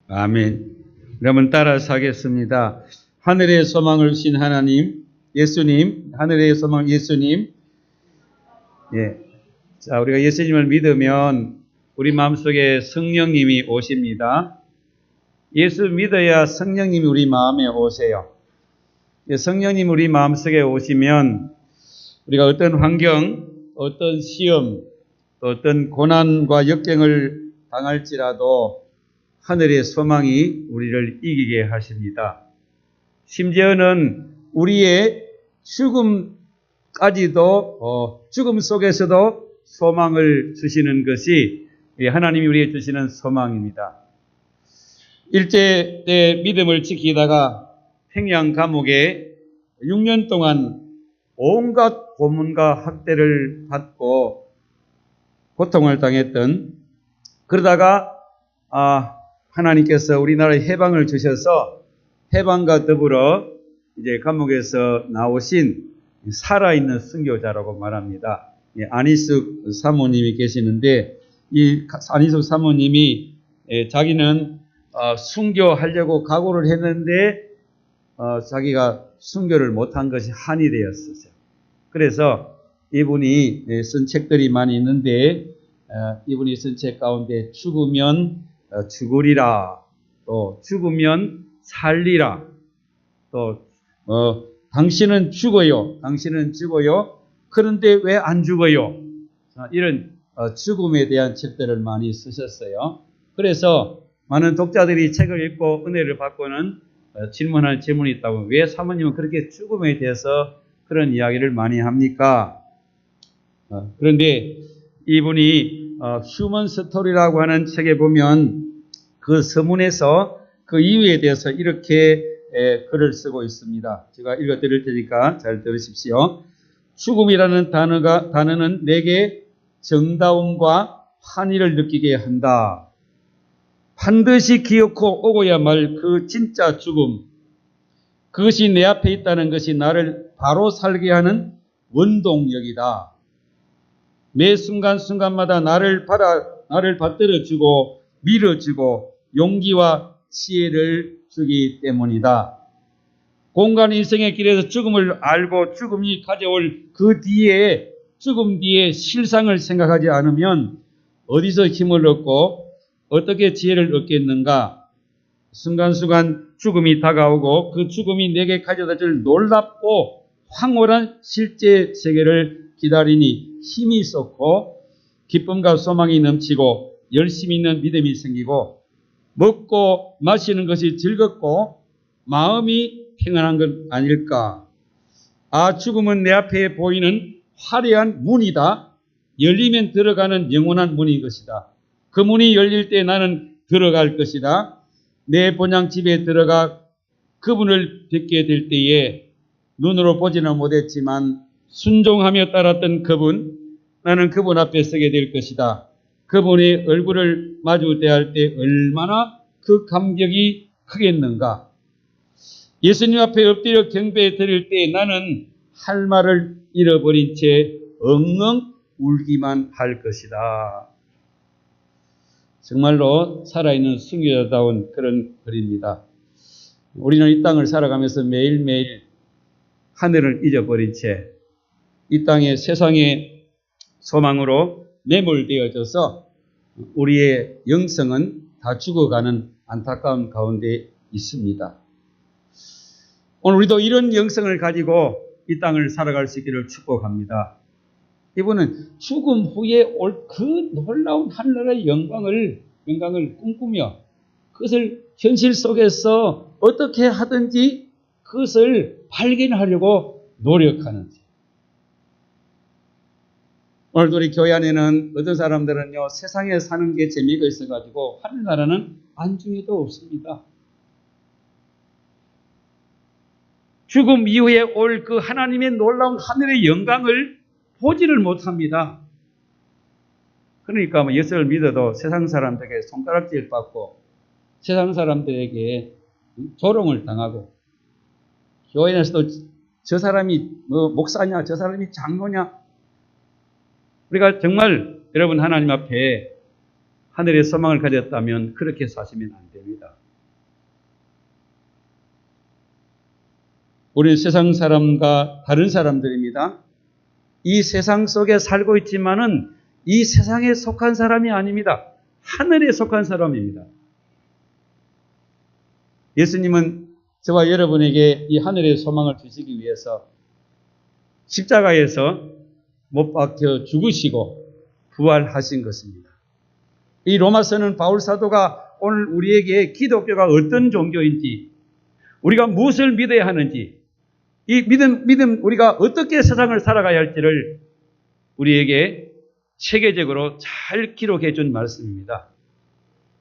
아멘. 여러분 따라서 하겠습니다. 하늘의 소망을 주신 하나님, 예수님, 하늘의 소망 예수님. 예. 자, 우리가 예수님을 믿으면 우리 마음속에 성령님이 오십니다. 예수 믿어야 성령님이 우리 마음에 오세요. 성령님 우리 마음속에 오시면 우리가 어떤 환경, 어떤 시험, 또 어떤 고난과 역경을 당할지라도 하늘의 소망이 우리를 이기게 하십니다. 심지어는 우리의 죽음까지도 죽음 속에서도 소망을 주시는 것이 하나님이 우리에게 주시는 소망입니다. 일제 때 믿음을 지키다가 평양 감옥에 6년 동안 온갖 고문과 학대를 받고 고통을 당했던, 그러다가 하나님께서 우리나라에 해방을 주셔서 해방과 더불어 이제 감옥에서 나오신 살아있는 선교자라고 말합니다. 안희숙 사모님이 계시는데, 이 안희숙 사모님이 자기는 순교하려고 각오를 했는데 자기가 순교를 못한 것이 한이 되었어요. 그래서 이분이 쓴 책들이 많이 있는데, 이분이 쓴 책 가운데 죽으면 죽으리라, 또 죽으면 살리라, 또 당신은 죽어요, 당신은 죽어요, 그런데 왜 안 죽어요? 이런 죽음에 대한 책들을 많이 쓰셨어요. 그래서 많은 독자들이 책을 읽고 은혜를 받고는 질문하는 질문이 있다고, 왜 사모님은 그렇게 죽음에 대해서 그런 이야기를 많이 합니까? 그런데 이분이 휴먼 스토리라고 하는 책에 보면 그 서문에서 그 이유에 대해서 이렇게 글을 쓰고 있습니다. 제가 읽어드릴 테니까 잘 들으십시오. 죽음이라는 단어는 내게 정다움과 환희를 느끼게 한다. 반드시 기어코 오고야 말 그 진짜 죽음, 그것이 내 앞에 있다는 것이 나를 바로 살게 하는 원동력이다. 매 순간순간마다 나를 받들어주고 밀어주고 용기와 지혜를 주기 때문이다. 공간 인생의 길에서 죽음을 알고 죽음이 가져올 그 뒤에, 죽음 뒤에 실상을 생각하지 않으면 어디서 힘을 얻고 어떻게 지혜를 얻겠는가? 순간순간 죽음이 다가오고 그 죽음이 내게 가져다 줄 놀랍고 황홀한 실제 세계를 기다리니 힘이 쏟고 기쁨과 소망이 넘치고 열심히 있는 믿음이 생기고 먹고 마시는 것이 즐겁고 마음이 평안한 건 아닐까? 죽음은 내 앞에 보이는 화려한 문이다. 열리면 들어가는 영원한 문인 것이다. 그 문이 열릴 때 나는 들어갈 것이다. 내 본향 집에 들어가 그분을 뵙게 될 때에 눈으로 보지는 못했지만 순종하며 따랐던 그분, 나는 그분 앞에 서게 될 것이다. 그분의 얼굴을 마주 대할 때 얼마나 그 감격이 크겠는가. 예수님 앞에 엎드려 경배해 드릴 때 나는 할 말을 잃어버린 채 엉엉 울기만 할 것이다. 정말로 살아있는 순교자다운 그런 글입니다. 우리는 이 땅을 살아가면서 매일매일 하늘을 잊어버린 채 이 땅의 세상의 소망으로 매몰되어져서 우리의 영성은 다 죽어가는 안타까운 가운데 있습니다. 오늘 우리도 이런 영성을 가지고 이 땅을 살아갈 수 있기를 축복합니다. 이분은 죽음 후에 올 그 놀라운 하늘나라의 영광을 꿈꾸며 그것을 현실 속에서 어떻게 하든지 그것을 발견하려고 노력하는지. 오늘도 우리 교회 안에는 어떤 사람들은요, 세상에 사는 게 재미가 있어가지고 하늘나라는 안중에도 없습니다. 죽음 이후에 올 그 하나님의 놀라운 하늘의 영광을 보지를 못합니다. 그러니까 예수를 믿어도 세상 사람들에게 손가락질 받고 세상 사람들에게 조롱을 당하고 교회에서도 저 사람이 목사냐, 저 사람이 장로냐. 우리가 정말 여러분 하나님 앞에 하늘의 소망을 가졌다면 그렇게 사시면 안 됩니다. 우리는 세상 사람과 다른 사람들입니다. 이 세상 속에 살고 있지만은 이 세상에 속한 사람이 아닙니다. 하늘에 속한 사람입니다. 예수님은 저와 여러분에게 이 하늘의 소망을 주시기 위해서 십자가에서 못 박혀 죽으시고 부활하신 것입니다. 이 로마서는 바울 사도가 오늘 우리에게 기독교가 어떤 종교인지, 우리가 무엇을 믿어야 하는지, 이 믿음 우리가 어떻게 세상을 살아가야 할지를 우리에게 체계적으로 잘 기록해 준 말씀입니다.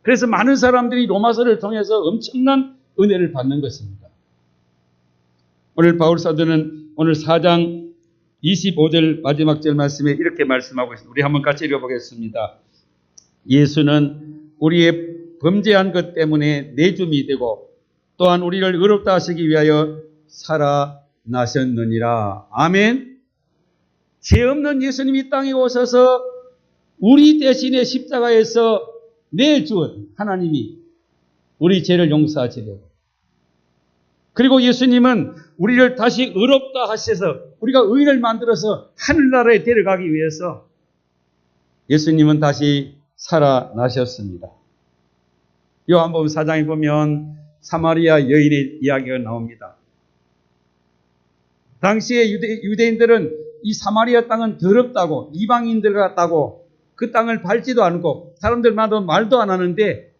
그래서 많은 사람들이 로마서를 통해서 엄청난 은혜를 받는 것입니다. 오늘 바울 사도는 오늘 4장 25절 마지막 절 말씀에 이렇게 말씀하고 있습니다. 우리 한번 같이 읽어보겠습니다. 예수는 우리의 범죄한 것 때문에 내줌이 되고 또한 우리를 의롭다 하시기 위하여 살아나셨느니라. 아멘. 죄 없는 예수님이 땅에 오셔서 우리 대신에 십자가에서 내주은 하나님이 우리 죄를 용서하시려고, 그리고 예수님은 우리를 다시 의롭다 하셔서 우리가 의인을 만들어서 하늘나라에 데려가기 위해서 예수님은 다시 살아나셨습니다. 요한복음 4장에 보면 사마리아 여인의 이야기가 나옵니다. 당시에 유대인들은 이 사마리아 땅은 더럽다고, 이방인들 같다고 그 땅을 밟지도 않고 사람들마다 말도 안 하는데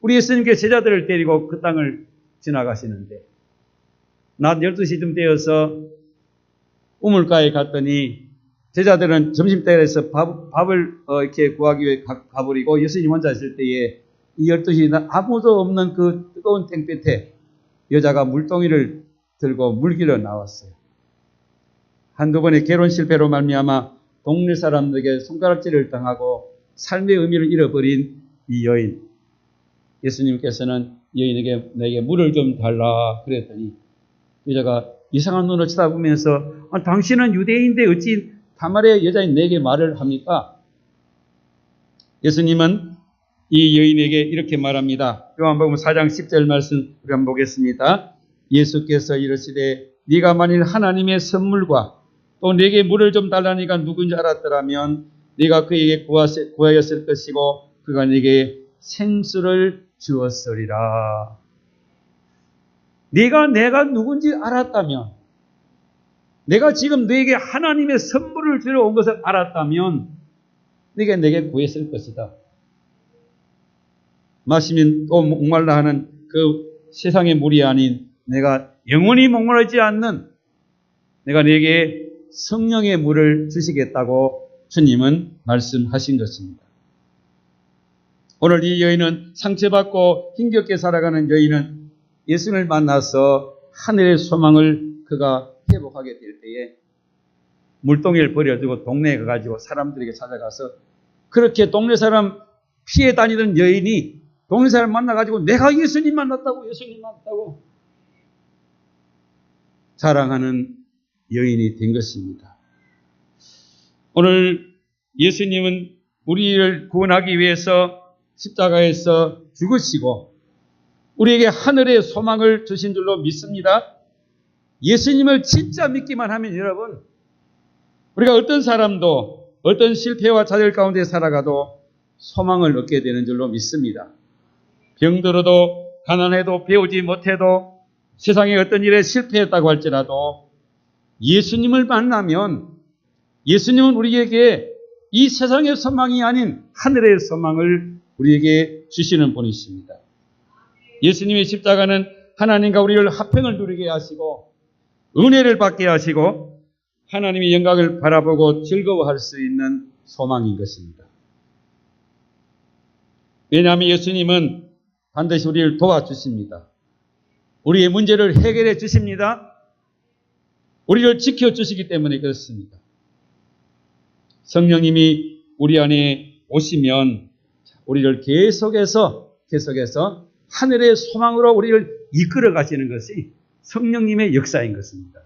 우리 예수님께 제자들을 데리고 그 땅을 지나가시는데 낮 12시쯤 되어서 우물가에 갔더니 제자들은 점심때에서 밥을 이렇게 구하기 위해 가버리고 예수님 혼자 있을 때에 이 12시 아무도 없는 그 뜨거운 땡볕에 여자가 물동이를 들고 물길로 나왔어요. 한두 번의 결혼 실패로 말미암아 동네 사람들에게 손가락질을 당하고 삶의 의미를 잃어버린 이 여인. 예수님께서는 여인에게 내게 물을 좀 달라 그랬더니 여자가 이상한 눈으로 쳐다보면서 당신은 유대인인데 어찌 사마리아 여자인 내게 말을 합니까? 예수님은 이 여인에게 이렇게 말합니다. 요한복음 4장 10절 말씀 우리 한번 보겠습니다. 예수께서 이르시되 네가 만일 하나님의 선물과 또 내게 물을 좀 달라니까 누군지 알았더라면 네가 그에게 구하였을 것이고 그가 네게 생수를 주었으리라. 내가 누군지 알았다면, 내가 지금 너에게 하나님의 선물을 주러 온 것을 알았다면 네가 내게 구했을 것이다. 마시면 또 목말라 하는 그 세상의 물이 아닌 내가 영원히 목마르지 않는 내가 네게 성령의 물을 주시겠다고 주님은 말씀하신 것입니다. 오늘 이 여인은 상처받고 힘겹게 살아가는 여인은 예수님을 만나서 하늘의 소망을 그가 회복하게 될 때에 물동이를 버려두고 동네에 가가지고 사람들에게 찾아가서 그렇게 동네 사람 피해 다니던 여인이 동네 사람 만나가지고 내가 예수님 만났다고 자랑하는 여인이 된 것입니다. 오늘 예수님은 우리를 구원하기 위해서 십자가에서 죽으시고 우리에게 하늘의 소망을 주신 줄로 믿습니다. 예수님을 진짜 믿기만 하면 여러분, 우리가 어떤 사람도 어떤 실패와 좌절 가운데 살아가도 소망을 얻게 되는 줄로 믿습니다. 병들어도 가난해도 배우지 못해도 세상에 어떤 일에 실패했다고 할지라도 예수님을 만나면 예수님은 우리에게 이 세상의 소망이 아닌 하늘의 소망을 우리에게 주시는 분이십니다. 예수님의 십자가는 하나님과 우리를 화평을 누리게 하시고 은혜를 받게 하시고 하나님의 영광을 바라보고 즐거워할 수 있는 소망인 것입니다. 왜냐하면 예수님은 반드시 우리를 도와주십니다. 우리의 문제를 해결해 주십니다. 우리를 지켜주시기 때문에 그렇습니다. 성령님이 우리 안에 오시면 우리를 계속해서 하늘의 소망으로 우리를 이끌어 가시는 것이 성령님의 역사인 것입니다.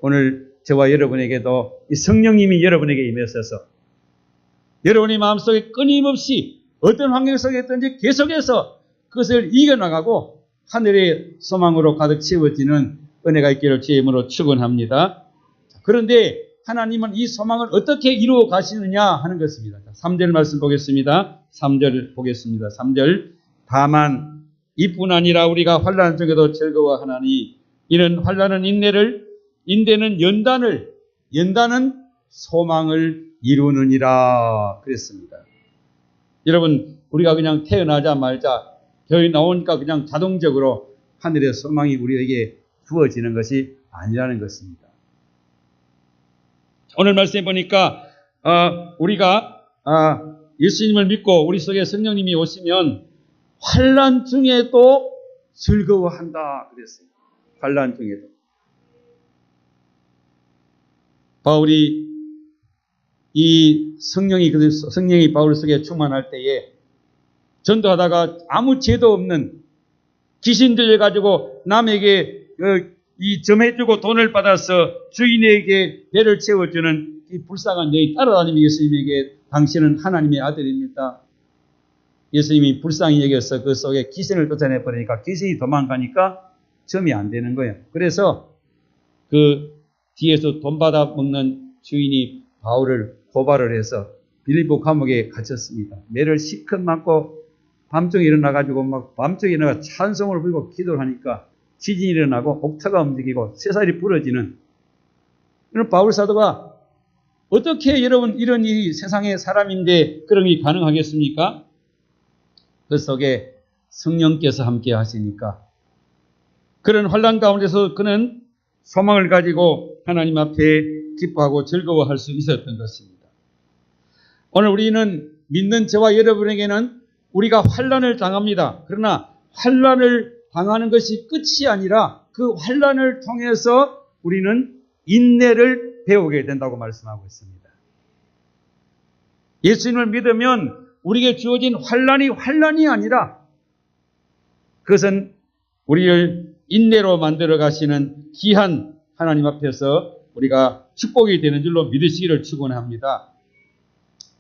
오늘 저와 여러분에게도 이 성령님이 여러분에게 임하셔서 여러분의 마음속에 끊임없이 어떤 환경 속에 있든지 계속해서 그것을 이겨나가고 하늘의 소망으로 가득 채워지는 은혜가 있기를 주의 이름으로 축원합니다. 그런데 하나님은 이 소망을 어떻게 이루어 가시느냐 하는 것입니다. 3절 말씀 보겠습니다. 3절 보겠습니다. 3절 다만 이뿐 아니라 우리가 환난 중에도 즐거워하나니 이는 환난은 인내를 인내는 연단은 소망을 이루느니라 그랬습니다. 여러분 우리가 그냥 태어나자마자 교회 나오니까 그냥 자동적으로 하늘의 소망이 우리에게 주어지는 것이 아니라는 것입니다. 오늘 말씀해 보니까 우리가 예수님을 믿고 우리 속에 성령님이 오시면 환난 중에도 즐거워한다 그랬어요. 환난 중에도. 바울이 이 성령이 바울 속에 충만할 때에 전도하다가 아무 죄도 없는 귀신 들려가지고 남에게 이 점해주고 돈을 받아서 주인에게 배를 채워주는 이 불쌍한 여인 따라다니며 예수님에게 당신은 하나님의 아들입니다. 예수님이 불쌍히 여겨서 그 속에 귀신을 쫓아내버리니까 귀신이 도망가니까 점이 안 되는 거예요. 그래서 그 뒤에서 돈 받아 먹는 주인이 바울을 고발을 해서 빌립보 감옥에 갇혔습니다. 매를 시컷 맞고 밤중에 일어나가지고 막 밤중에 일어나 찬송을 부르고 기도를 하니까 지진이 일어나고 옥타가 움직이고 쇠살이 부러지는 이런 바울 사도가 어떻게 여러분 이런 일이 세상의 사람인데 그런 일이 가능하겠습니까? 그 속에 성령께서 함께 하시니까 그런 환난 가운데서 그는 소망을 가지고 하나님 앞에 기뻐하고 즐거워할 수 있었던 것입니다. 오늘 우리는 믿는 저와 여러분에게는 우리가 환난을 당합니다. 그러나 환난을 당하는 것이 끝이 아니라 그 환난을 통해서 우리는 인내를 배우게 된다고 말씀하고 있습니다. 예수님을 믿으면 우리에게 주어진 환난이 아니라 그것은 우리를 인내로 만들어 가시는 귀한 하나님 앞에서 우리가 축복이 되는 줄로 믿으시기를 축원합니다.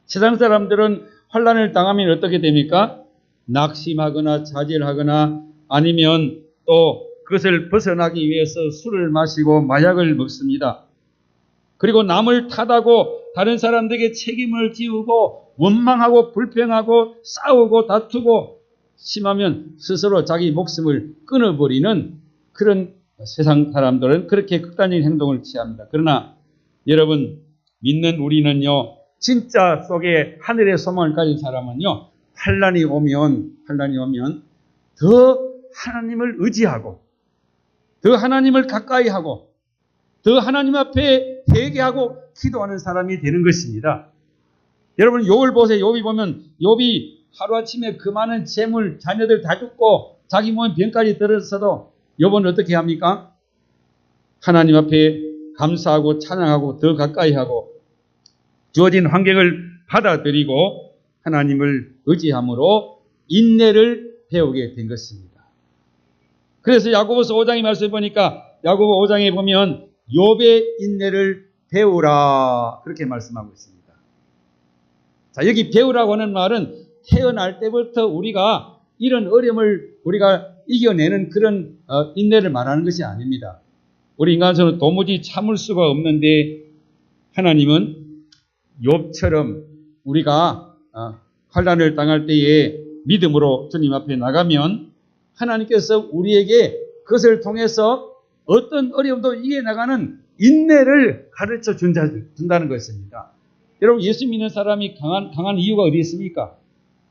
세상 사람들은 환난을 당하면 어떻게 됩니까? 낙심하거나 자질하거나 아니면 또 그것을 벗어나기 위해서 술을 마시고 마약을 먹습니다. 그리고 남을 탓하고 다른 사람들에게 책임을 지우고 원망하고 불평하고 싸우고 다투고 심하면 스스로 자기 목숨을 끊어버리는 그런 세상 사람들은 그렇게 극단적인 행동을 취합니다. 그러나 여러분 믿는 우리는요 진짜 속에 하늘의 소망을 가진 사람은요 환난이 오면 더 하나님을 의지하고 더 하나님을 가까이 하고 더 하나님 앞에 회개하고 기도하는 사람이 되는 것입니다. 여러분 욥을 보세요. 욥이 보면 욥이 하루아침에 그 많은 재물 자녀들 다 죽고 자기 몸에 병까지 들었어도 욥은 어떻게 합니까? 하나님 앞에 감사하고 찬양하고 더 가까이 하고 주어진 환경을 받아들이고 하나님을 의지함으로 인내를 배우게 된 것입니다. 그래서 야고보서 5장의 말씀을 보니까 야고보 5장에 보면 욥의 인내를 배우라 그렇게 말씀하고 있습니다. 자, 여기 배우라고 하는 말은 태어날 때부터 우리가 이런 어려움을 우리가 이겨내는 그런 인내를 말하는 것이 아닙니다. 우리 인간성은 도무지 참을 수가 없는데 하나님은 욥처럼 우리가 환난을 당할 때에 믿음으로 주님 앞에 나가면 하나님께서 우리에게 그것을 통해서 어떤 어려움도 이겨나가는 인내를 가르쳐 준다는 것입니다. 여러분 예수 믿는 사람이 강한 이유가 어디 있습니까?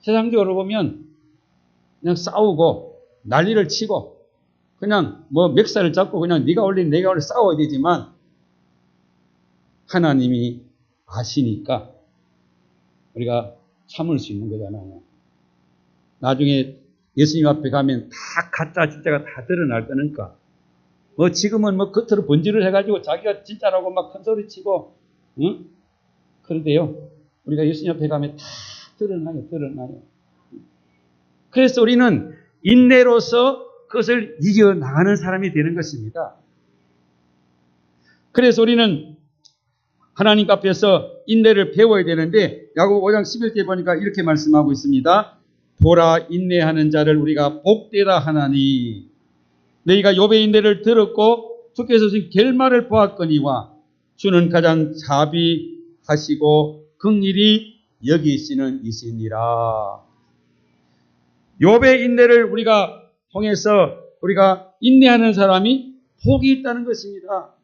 세상적으로 보면 그냥 싸우고 난리를 치고 그냥 뭐 멱살을 잡고 그냥 네가 올린 내가 올린 싸워야 되지만 하나님이 아시니까 우리가 참을 수 있는 거잖아요. 나중에 예수님 앞에 가면 다 가짜 진짜가 다 드러날 거니까 뭐 지금은 뭐 겉으로 번지를 해가지고 자기가 진짜라고 막 큰 소리 치고 응? 그런데요 우리가 예수님 앞에 가면 다 드러나요. 그래서 우리는 인내로서 그것을 이겨나가는 사람이 되는 것입니다. 그래서 우리는 하나님 앞에서 인내를 배워야 되는데 야고보 5장 11절 보니까 이렇게 말씀하고 있습니다. 보라 인내하는 자를 우리가 복되다 하나니 너희가 욥의 인내를 들었고 주께서 주신 결말을 보았거니와 주는 가장 자비하시고 긍휼히 여기시는 이시니라. 욥의 인내를 우리가 통해서 우리가 인내하는 사람이 복이 있다는 것입니다.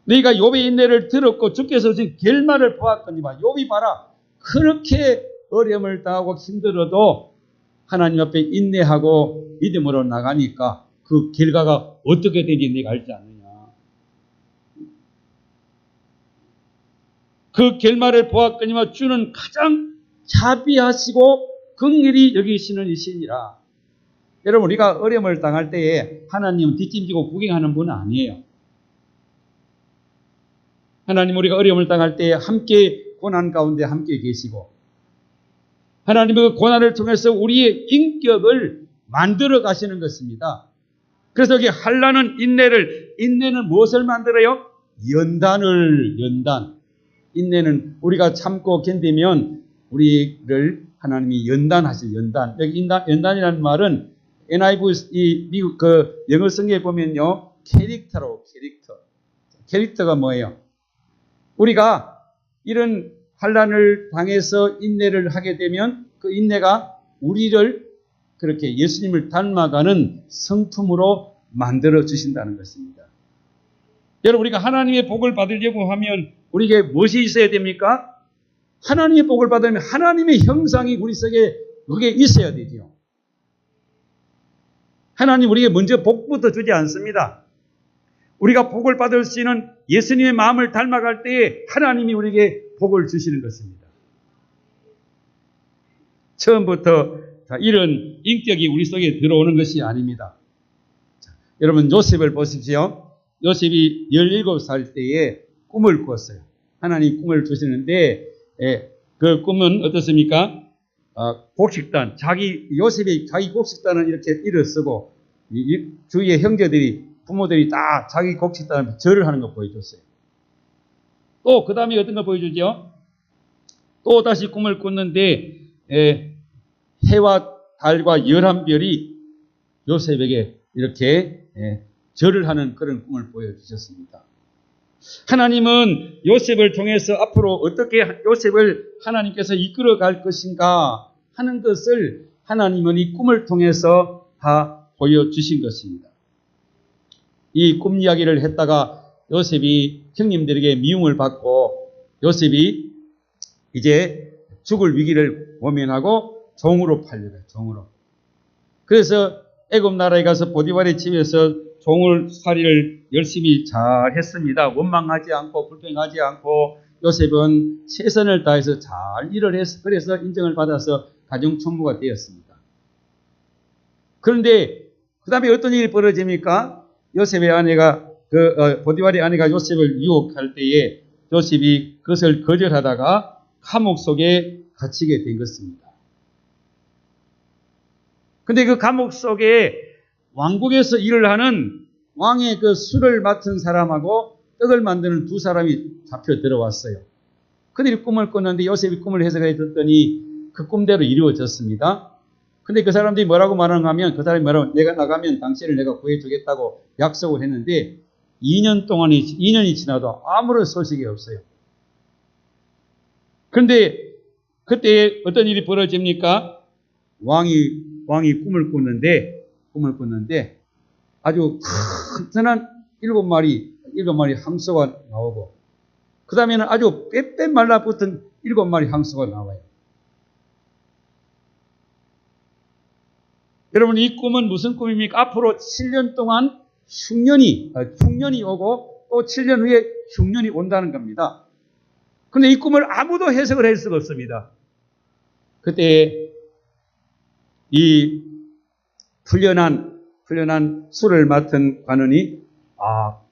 너희가 욥의 인내를 들었고 주께서 주신 결말을 보았거니와 욥이 봐라 그렇게 어려움을 당하고 힘들어도 하나님 앞에 인내하고 믿음으로 나가니까 그 결과가 어떻게 되는지 내가 알지 않느냐. 그 결말을 보았거니와 주는 가장 자비하시고 긍휼히 여기시는 이시니라. 여러분 우리가 어려움을 당할 때에 하나님은 뒷짐지고 구경하는 분은 아니에요. 하나님 우리가 어려움을 당할 때에 함께 고난 가운데 함께 계시고 하나님의 그 고난을 통해서 우리의 인격을 만들어 가시는 것입니다. 그래서 여기 한란은 인내는 무엇을 만들어요? 연단. 인내는 우리가 참고 견디면 우리를 하나님이 연단하실 연단. 여기 연단이라는 말은 NIV 이 미국 그 영어 성경에 보면요. 캐릭터가 뭐예요? 우리가 이런 환난을 당해서 인내를 하게 되면 그 인내가 우리를 그렇게 예수님을 닮아가는 성품으로 만들어 주신다는 것입니다. 여러분 우리가 하나님의 복을 받으려고 하면 우리에게 무엇이 있어야 됩니까? 하나님의 복을 받으려면 하나님의 형상이 우리 속에 그게 있어야 되죠. 하나님 우리에게 먼저 복부터 주지 않습니다. 우리가 복을 받을 수 있는 예수님의 마음을 닮아갈 때에 하나님이 우리에게 복을 주시는 것입니다. 처음부터 이런 인격이 우리 속에 들어오는 것이 아닙니다. 자, 여러분 요셉을 보십시오. 요셉이 17살 때에 꿈을 꾸었어요. 하나님 꿈을 주시는데 그 꿈은 어떻습니까? 곡식단, 요셉이 자기 곡식단을 이렇게 일어서고 주위의 형제들이 부모들이 다 자기 곡식단을 절을 하는 거 보여줬어요. 또 그 다음에 어떤 거 보여주죠? 또 다시 꿈을 꿨는데 해와 달과 11별이 요셉에게 이렇게 절을 하는 그런 꿈을 보여주셨습니다. 하나님은 요셉을 통해서 앞으로 어떻게 요셉을 하나님께서 이끌어 갈 것인가 하는 것을 하나님은 이 꿈을 통해서 다 보여주신 것입니다. 이 꿈 이야기를 했다가 요셉이 형님들에게 미움을 받고 요셉이 이제 죽을 위기를 모면하고 종으로 팔려요. 종으로. 그래서 애굽 나라에 가서 보디발의 집에서 종을살이를 열심히 잘 했습니다. 원망하지 않고 불평하지 않고 요셉은 최선을 다해서 잘 일을 해서 그래서 인정을 받아서 가정총무가 되었습니다. 그런데 그 다음에 어떤 일이 벌어집니까? 요셉의 아내가 보디발의 아내가 요셉을 유혹할 때에 요셉이 그것을 거절하다가 감옥 속에 갇히게 된 것입니다. 근데 그 감옥 속에 왕국에서 일을 하는 왕의 그 술을 맡은 사람하고 떡을 만드는 두 사람이 잡혀 들어왔어요. 그들이 꿈을 꿨는데 요셉이 꿈을 해석해 줬더니 그 꿈대로 이루어졌습니다. 근데 그 사람들이 뭐라고 말하는가 하면 그 사람이 뭐라고 내가 나가면 당신을 내가 구해주겠다고 약속을 했는데 2년이 지나도 아무런 소식이 없어요. 그런데 그때 어떤 일이 벌어집니까? 왕이 꿈을 꿨는데 아주 튼튼한 7마리 항소가 나오고 그 다음에는 아주 빼빼 말라붙은 7마리 항소가 나와요. 여러분 이 꿈은 무슨 꿈입니까? 앞으로 7년 동안 흉년이 오고 또 7년 후에 흉년이 온다는 겁니다. 그런데 이 꿈을 아무도 해석을 할 수가 없습니다. 그때 이 풀려난 술을 맡은 관원이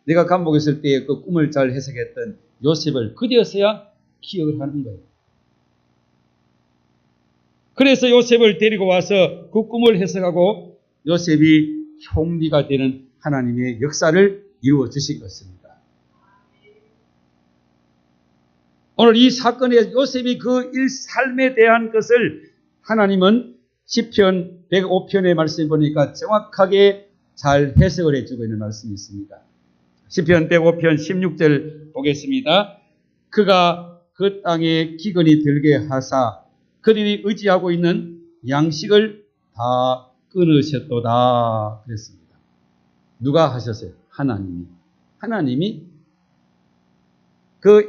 내가 감옥에 있을 때 그 꿈을 잘 해석했던 요셉을 그제서야 기억을 하는 거예요. 그래서 요셉을 데리고 와서 그 꿈을 해석하고 요셉이 총리가 되는 하나님의 역사를 이루어 주신 것입니다. 오늘 이 사건에 요셉이 그 삶에 대한 것을 하나님은 시편 105편의 말씀 보니까 정확하게 잘 해석을 해주고 있는 말씀이 있습니다. 시편 105편 16절 보겠습니다. 그가 그 땅에 기근이 들게 하사 그들이 의지하고 있는 양식을 다 끊으셨도다 그랬습니다. 누가 하셨어요? 하나님이. 하나님이 그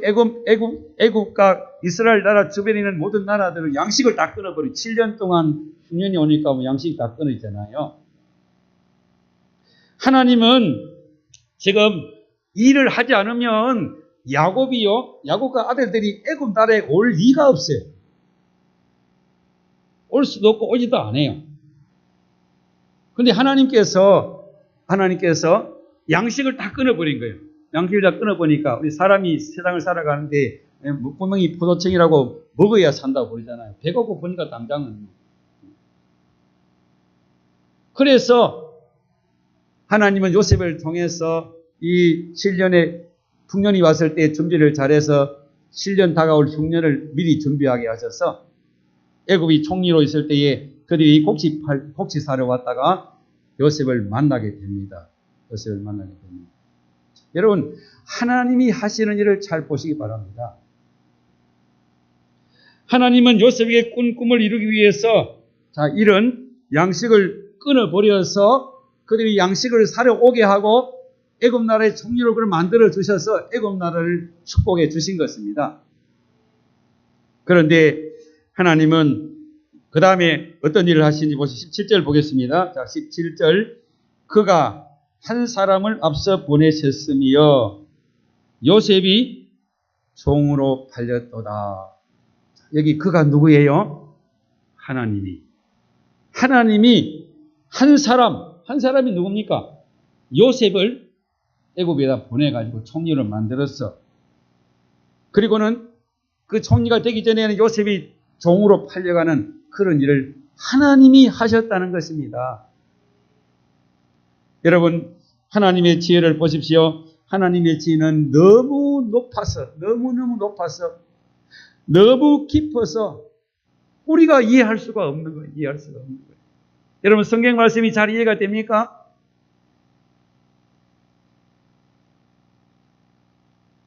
애굽과 이스라엘 나라 주변에 있는 모든 나라들을 양식을 다 끊어버리고 7년 동안 흉년이 오니까 뭐 양식이 다 끊어있잖아요. 하나님은 지금 일을 하지 않으면 야곱과 아들들이 애굽 나라에 올 리가 없어요. 올 수도 없고 오지도 않아요. 근데 하나님께서 양식을 다 끊어버린 거예요. 양식을 다 끊어보니까 우리 사람이 세상을 살아가는데 분명히 포도청이라고 먹어야 산다고 그러잖아요. 배가 고프니까 당장은. 그래서 하나님은 요셉을 통해서 이 7년의 풍년이 왔을 때 준비를 잘해서 7년 다가올 흉년을 미리 준비하게 하셔서 애굽이 총리로 있을 때에 그들이 곡식 사러 왔다가 요셉을 만나게 됩니다. 요셉을 만나게 됩니다. 여러분, 하나님이 하시는 일을 잘 보시기 바랍니다. 하나님은 요셉에게 꾼 꿈을 이루기 위해서 이런 양식을 끊어버려서 그들이 양식을 사러 오게 하고 애굽 나라의 총리로 그를 만들어 주셔서 애굽 나라를 축복해 주신 것입니다. 그런데 하나님은 그 다음에 어떤 일을 하시는지 보시죠. 17절 보겠습니다. 자, 17절. 그가 한 사람을 앞서 보내셨으며 요셉이 종으로 팔렸도다. 여기 그가 누구예요? 하나님이 한 사람이 누굽니까? 요셉을 애굽에다 보내가지고 총리를 만들었어. 그리고는 그 총리가 되기 전에는 요셉이 종으로 팔려가는 그런 일을 하나님이 하셨다는 것입니다. 여러분, 하나님의 지혜를 보십시오. 하나님의 지혜는 너무 높아서, 너무너무 높아서, 너무 깊어서 우리가 이해할 수가 없는 거예요. 이해할 수가 없는 거예요. 여러분, 성경 말씀이 잘 이해가 됩니까?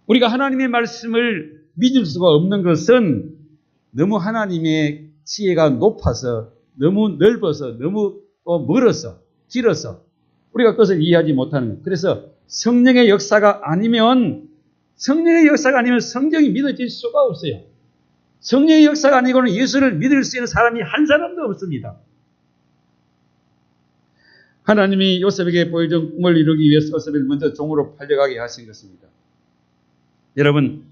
우리가 하나님의 말씀을 믿을 수가 없는 것은 너무 하나님의 지혜가 높아서, 너무 넓어서, 너무 멀어서, 길어서 우리가 그것을 이해하지 못하는 거예요. 그래서 성령의 역사가 아니면 성경이 믿어질 수가 없어요. 성령의 역사가 아니고는 예수를 믿을 수 있는 사람이 한 사람도 없습니다. 하나님이 요셉에게 보여준 꿈을 이루기 위해서 요셉을 먼저 종으로 팔려가게 하신 것입니다. 여러분,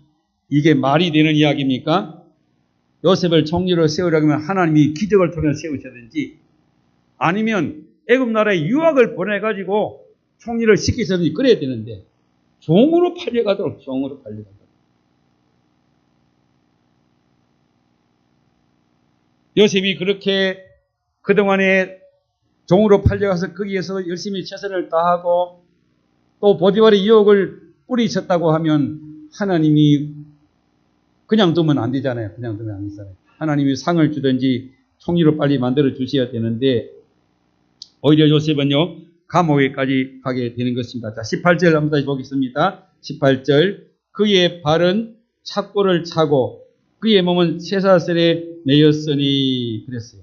이게 말이 되는 이야기입니까? 요셉을 총리로 세우려고 하면 하나님이 기적을 통해 세우셔든지 아니면 애굽 나라에 유학을 보내가지고 총리를 시키셨든지 그래야 되는데 종으로 팔려가도록. 요셉이 그렇게 그동안에 종으로 팔려가서 거기에서 열심히 최선을 다하고 또 보디발의 유혹을 뿌리쳤다고 하면 하나님이 그냥 두면 안 되잖아요. 하나님이 상을 주든지 총리로 빨리 만들어 주셔야 되는데 오히려 요셉은요 감옥에까지 가게 되는 것입니다. 자, 18절 한번 다시 보겠습니다. 18절. 그의 발은 착고를 차고 그의 몸은 쇠사슬에 매였으니 그랬어요.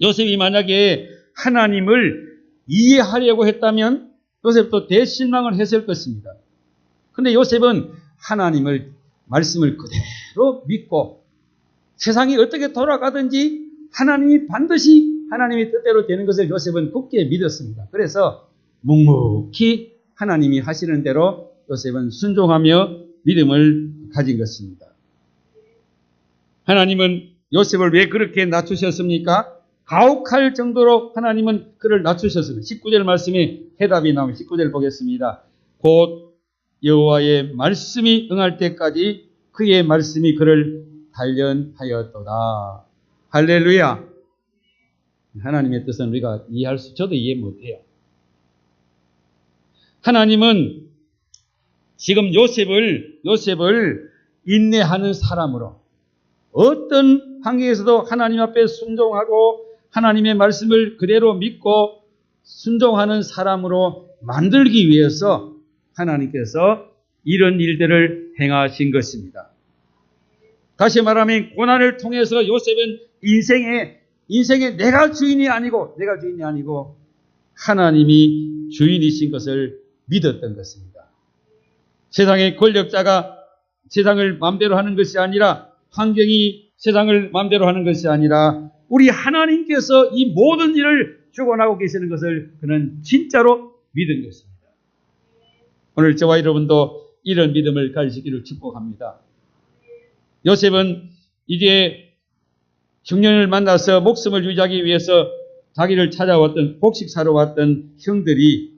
요셉이 만약에 하나님을 이해하려고 했다면 요셉도 대실망을 했을 것입니다. 그런데 요셉은 하나님을 말씀을 그대로 믿고 세상이 어떻게 돌아가든지 하나님이 반드시 하나님의 뜻대로 되는 것을 요셉은 굳게 믿었습니다. 그래서 묵묵히 하나님이 하시는 대로 요셉은 순종하며 믿음을 가진 것입니다. 하나님은 요셉을 왜 그렇게 낮추셨습니까? 가혹할 정도로 하나님은 그를 낮추셨습니다. 19절 말씀에 해답이 나옵니다. 19절 보겠습니다. 곧 여호와의 말씀이 응할 때까지 그의 말씀이 그를 단련하였도다. 할렐루야. 하나님의 뜻은 우리가 저도 이해 못해요. 하나님은 지금 요셉을 인내하는 사람으로 어떤 환경에서도 하나님 앞에 순종하고 하나님의 말씀을 그대로 믿고 순종하는 사람으로 만들기 위해서 하나님께서 이런 일들을 행하신 것입니다. 다시 말하면 고난을 통해서 요셉은 인생에 내가 주인이 아니고 하나님이 주인이신 것을 믿었던 것입니다. 세상의 권력자가 세상을 마음대로 하는 것이 아니라 환경이 세상을 마음대로 하는 것이 아니라 우리 하나님께서 이 모든 일을 주관하고 계시는 것을 그는 진짜로 믿은 것입니다. 오늘 저와 여러분도 이런 믿음을 가지시기를 축복합니다. 요셉은 이제 중년을 만나서 목숨을 유지하기 위해서 자기를 찾아왔던 곡식 사러 왔던 형들이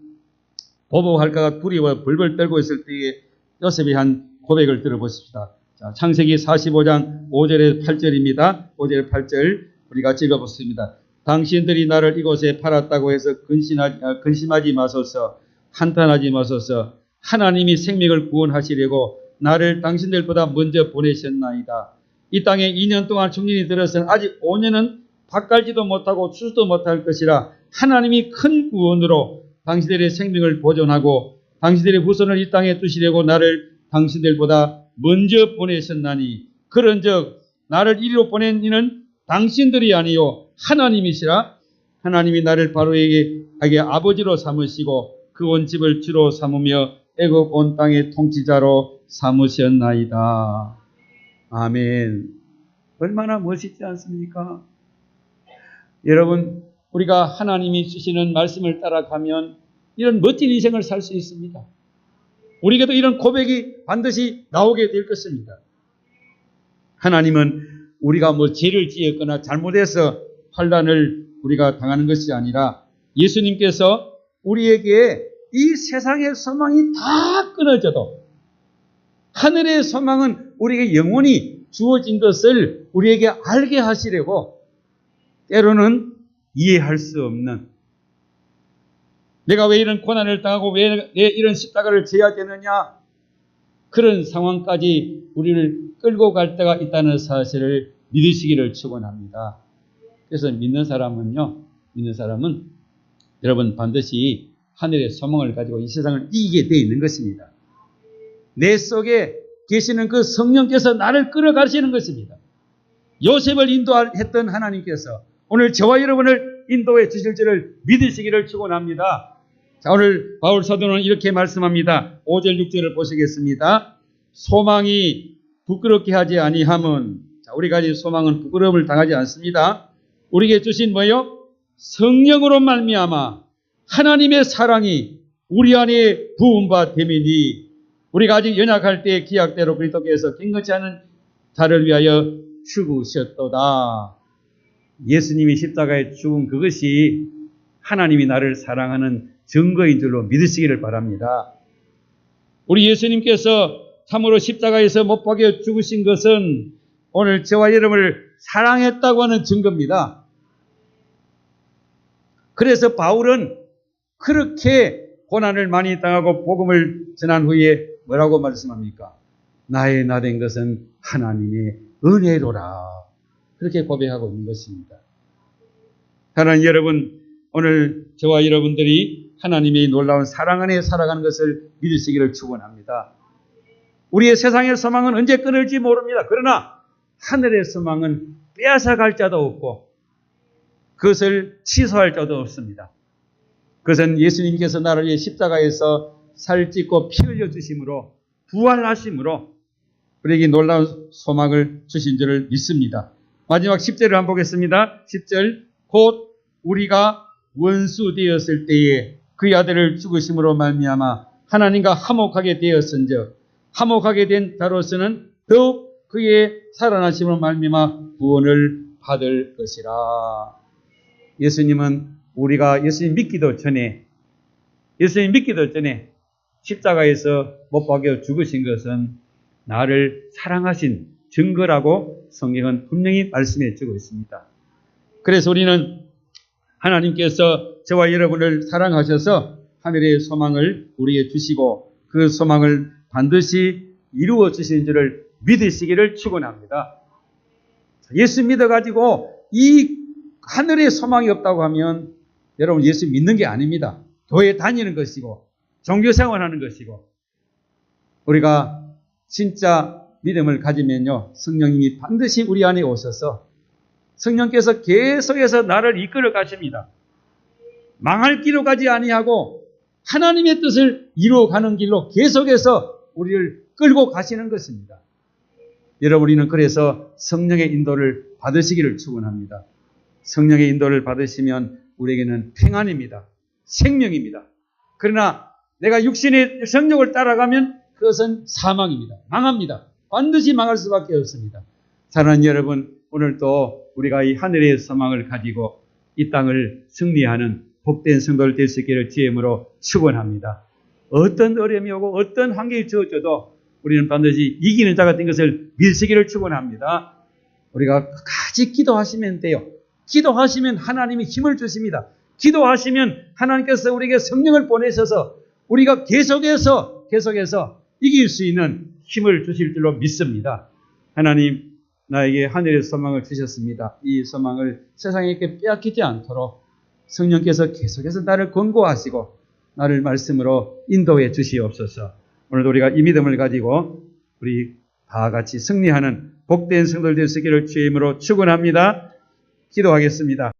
보복할까가 두려워 벌벌 떨고 있을 때에 요셉이 한 고백을 들어보십시다. 자, 창세기 45장 5절에 8절입니다. 5절에 8절 우리 같이 읽어보겠습니다. 당신들이 나를 이곳에 팔았다고 해서 근심하지 마소서, 한탄하지 마소서. 하나님이 생명을 구원하시려고 나를 당신들보다 먼저 보내셨나이다. 이 땅에 2년 동안 중년이 들어서는 아직 5년은 밭갈지도 못하고 추수도 못할 것이라 하나님이 큰 구원으로 당신들의 생명을 보존하고 당신들의 후손을 이 땅에 두시려고 나를 당신들보다 먼저 보내셨나니 그런즉 나를 이리로 보낸 이는 당신들이 아니요 하나님이시라. 하나님이 나를 바로에게 아버지로 삼으시고 그 온 집을 주로 삼으며 애굽 온 땅의 통치자로 삼으셨나이다. 아멘. 얼마나 멋있지 않습니까? 여러분, 우리가 하나님이 주시는 말씀을 따라가면 이런 멋진 인생을 살 수 있습니다. 우리에게도 이런 고백이 반드시 나오게 될 것입니다. 하나님은 우리가 죄를 지었거나 잘못해서 환난을 우리가 당하는 것이 아니라 예수님께서 우리에게 이 세상의 소망이 다 끊어져도 하늘의 소망은 우리에게 영원히 주어진 것을 우리에게 알게 하시려고 때로는 이해할 수 없는 내가 왜 이런 고난을 당하고 왜 이런 십자가를 져야 되느냐 그런 상황까지 우리를 끌고 갈 때가 있다는 사실을 믿으시기를 축원합니다. 그래서 믿는 사람은 여러분 반드시 하늘의 소망을 가지고 이 세상을 이기게 되어 있는 것입니다. 내 속에 계시는 그 성령께서 나를 끌어가시는 것입니다. 요셉을 인도했던 하나님께서 오늘 저와 여러분을 인도해 주실 줄을 믿으시기를 축원합니다. 자, 오늘 바울 사도는 이렇게 말씀합니다. 5절 6절을 보시겠습니다. 소망이 부끄럽게 하지 아니함은, 자, 우리가 가진 소망은 부끄러움을 당하지 않습니다. 우리에게 주신 뭐요? 성령으로 말미암아 하나님의 사랑이 우리 안에 부은 바 됨이니 우리가 아직 연약할 때 기약대로 그리스도께서 경건치 않은 자를 위하여 죽으셨도다. 예수님이 십자가에 죽은 그것이 하나님이 나를 사랑하는 증거인 줄로 믿으시기를 바랍니다. 우리 예수님께서 참으로 십자가에서 못 박혀 죽으신 것은 오늘 저와 여러분을 사랑했다고 하는 증거입니다. 그래서 바울은 그렇게 고난을 많이 당하고 복음을 전한 후에 뭐라고 말씀합니까? 나의 나 된 것은 하나님의 은혜로라. 그렇게 고백하고 있는 것입니다. 하나님 여러분, 오늘 저와 여러분들이 하나님의 놀라운 사랑 안에 살아가는 것을 믿으시기를 축원합니다. 우리의 세상의 소망은 언제 끊을지 모릅니다. 그러나 하늘의 소망은 빼앗아갈 자도 없고 그것을 취소할 자도 없습니다. 그것은 예수님께서 나를 위해 십자가에서 살찢고 피 흘려 주심으로 부활하심으로 우리에게 놀라운 소망을 주신 줄을 믿습니다. 마지막 10절을 한번 보겠습니다. 10절 곧 우리가 원수 되었을 때에 그의 아들을 죽으심으로 말미암아 하나님과 화목하게 되었은즉 화목하게 된 자로서는 더욱 그의 살아나심으로 말미암아 구원을 받을 것이라. 예수님은 우리가 예수님 믿기도 전에 십자가에서 못 박혀 죽으신 것은 나를 사랑하신 증거라고 성경은 분명히 말씀해 주고 있습니다. 그래서 우리는 하나님께서 저와 여러분을 사랑하셔서 하늘의 소망을 우리에게 주시고 그 소망을 반드시 이루어 주시는 줄을 믿으시기를 축원합니다. 예수 믿어가지고 이 하늘에 소망이 없다고 하면 여러분 예수 믿는 게 아닙니다. 교회 다니는 것이고 종교생활하는 것이고 우리가 진짜 믿음을 가지면요 성령님이 반드시 우리 안에 오셔서 성령께서 계속해서 나를 이끌어 가십니다. 망할 길로 가지 아니하고 하나님의 뜻을 이루어가는 길로 계속해서 우리를 끌고 가시는 것입니다. 여러분 우리는 그래서 성령의 인도를 받으시기를 축원합니다. 성령의 인도를 받으시면 우리에게는 평안입니다. 생명입니다. 그러나 내가 육신의 성욕을 따라가면 그것은 사망입니다. 망합니다. 반드시 망할 수밖에 없습니다. 사랑하는 여러분, 오늘 또 우리가 이 하늘의 소망을 가지고 이 땅을 승리하는 복된 성도를 될 수 있기를 주님으로 축원합니다. 어떤 어려움이 오고 어떤 환경이 주어져도 우리는 반드시 이기는 자가 된 것을 믿으시기를 축원합니다. 우리가 끝까지 기도하시면 돼요. 기도하시면 하나님이 힘을 주십니다. 기도하시면 하나님께서 우리에게 성령을 보내셔서 우리가 계속해서 이길 수 있는 힘을 주실 줄로 믿습니다. 하나님 나에게 하늘의 소망을 주셨습니다. 이 소망을 세상에게 빼앗기지 않도록 성령께서 계속해서 나를 권고하시고 나를 말씀으로 인도해 주시옵소서. 오늘도 우리가 이 믿음을 가지고 우리 다 같이 승리하는 복된 성도들 될 수 있기를 주의 이름으로 축원합니다. 기도하겠습니다.